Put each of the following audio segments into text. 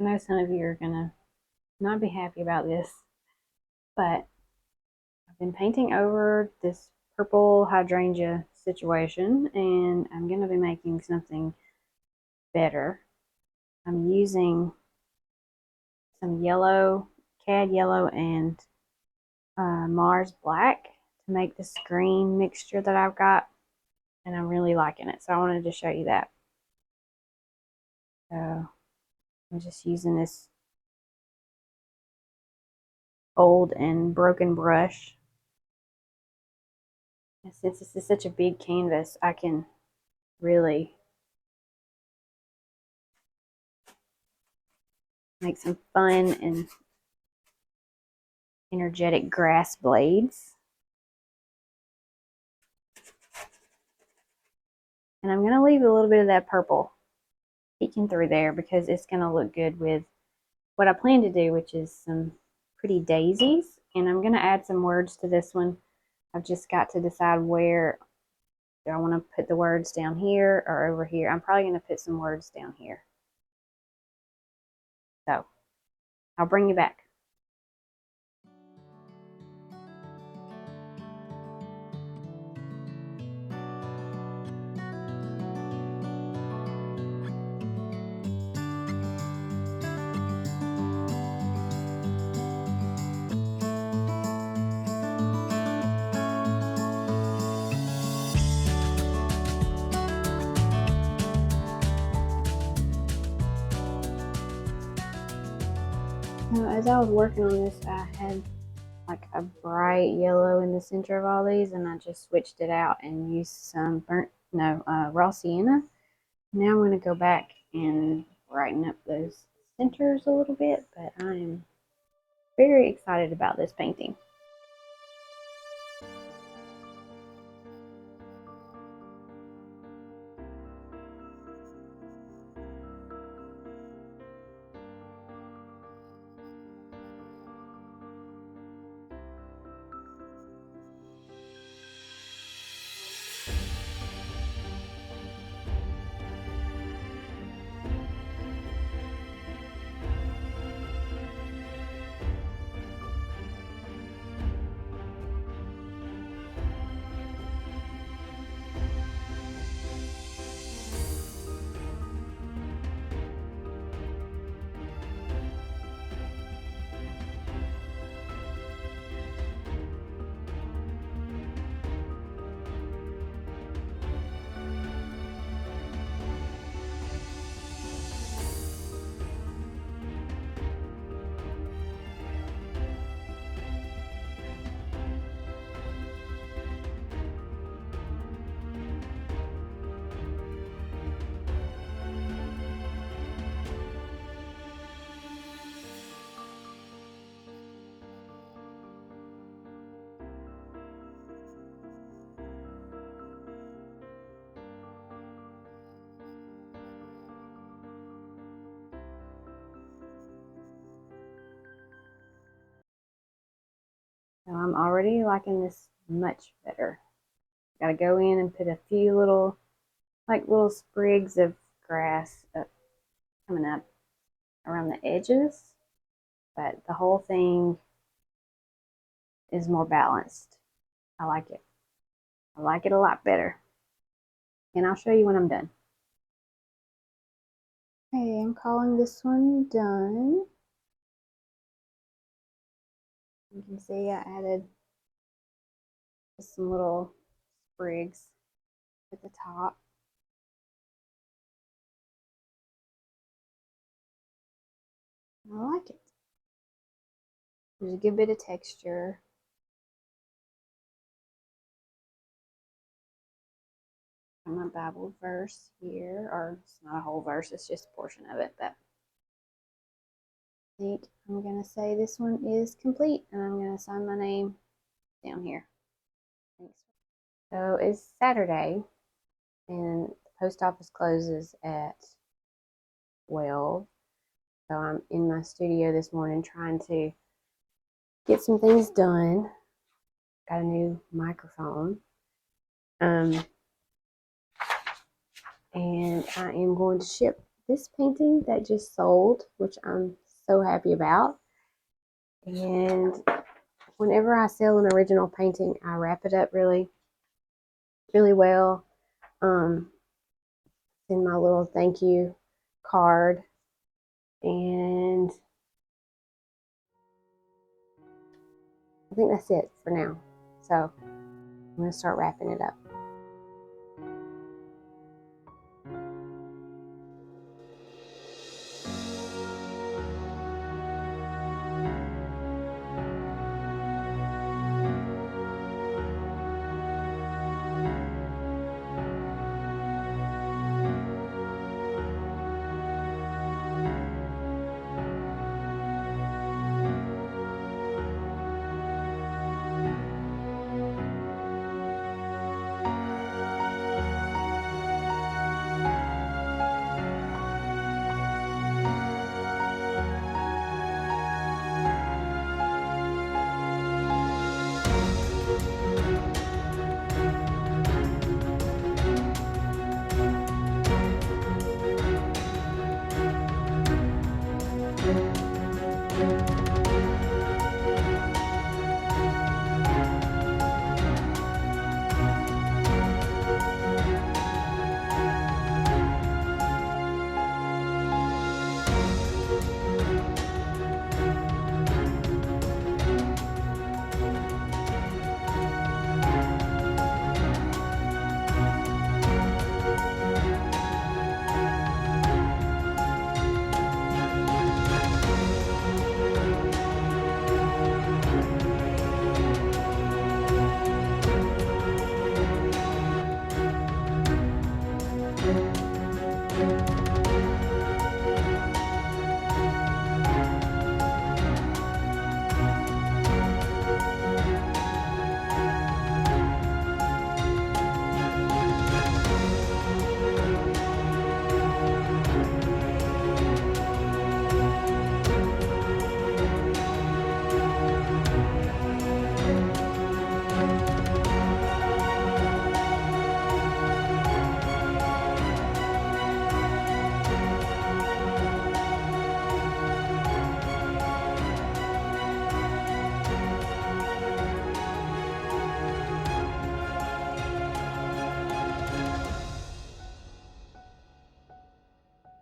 I know some of you are gonna not be happy about this, but I've been painting over this purple hydrangea situation, and I'm gonna be making something better. I'm using some yellow, cad yellow, and Mars black to make this green mixture that I've got, and I'm really liking it, so I wanted to show you that. So I'm just using this old and broken brush. And since this is such a big canvas, I can really make some fun and energetic grass blades. And I'm going to leave a little bit of that purple peeking through there because it's going to look good with what I plan to do, which is some pretty daisies. And I'm going to add some words to this one. I've just got to decide where. Do I want to put the words down here or over here? I'm probably going to put some words down here. So I'll bring you back. Now, as I was working on this, I had like a bright yellow in the center of all these, and I just switched it out and used some raw sienna. Now I'm going to go back and brighten up those centers a little bit, but I am very excited about this painting. So I'm already liking this much better. Got to go in and put a few little sprigs of grass coming up around the edges, but the whole thing is more balanced. I like it. I like it a lot better. And I'll show you when I'm done. Okay, I'm calling this one done. You can see I added just some little sprigs at the top. I like it. There's a good bit of texture. My Bible verse here, or it's not a whole verse, it's just a portion of it, but I think I'm going to say this one is complete, and I'm going to sign my name down here. Thanks. So it's Saturday, and the post office closes at 12. So I'm in my studio this morning trying to get some things done. Got a new microphone. And I am going to ship this painting that just sold, which I'm so happy about. And whenever I sell an original painting, I wrap it up really, really well. In my little thank you card. And I think that's it for now. So I'm going to start wrapping it up.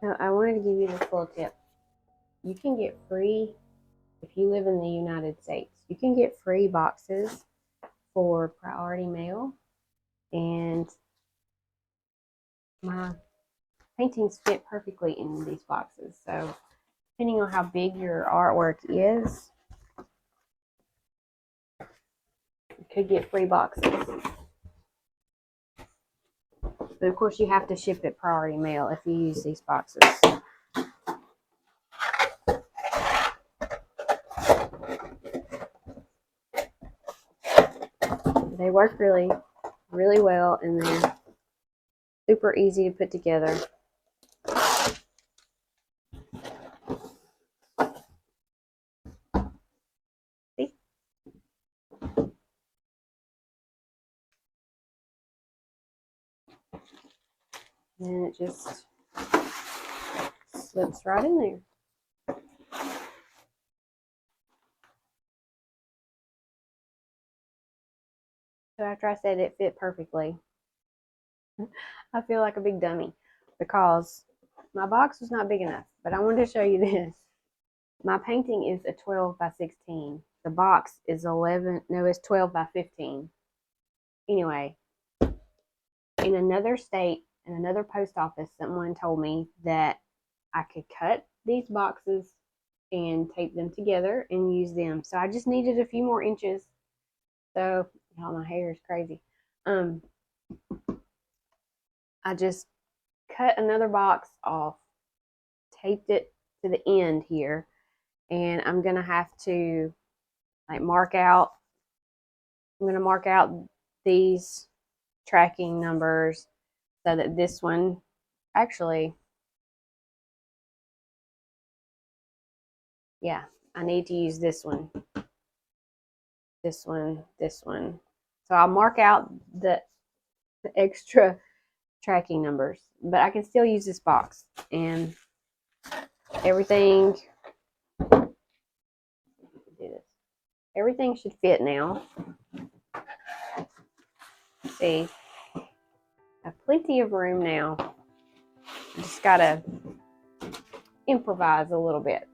So I wanted to give you this little tip. You can get free, if you live in the United States, you can get free boxes for priority mail. And my paintings fit perfectly in these boxes. So depending on how big your artwork is, you could get free boxes. But of course, you have to ship it priority mail if you use these boxes. They work really, really well, and they're super easy to put together. See? And it just slips right in there. So after I said it fit perfectly, I feel like a big dummy because my box was not big enough. But I wanted to show you this. My painting is a 12 by 16. The box is 12 by 15. Anyway, in another state, in another post office, someone told me that I could cut these boxes and tape them together and use them. So I just needed a few more inches. So, y'all, my hair is crazy. I just cut another box off, taped it to the end here, and I'm gonna have to like mark out. I'm gonna mark out these tracking numbers so that this one actually, yeah, I need to use this one, this one, this one. So I'll mark out the extra tracking numbers, but I can still use this box. And everything, do this. Everything should fit now. See, I have plenty of room now. I just gotta improvise a little bit.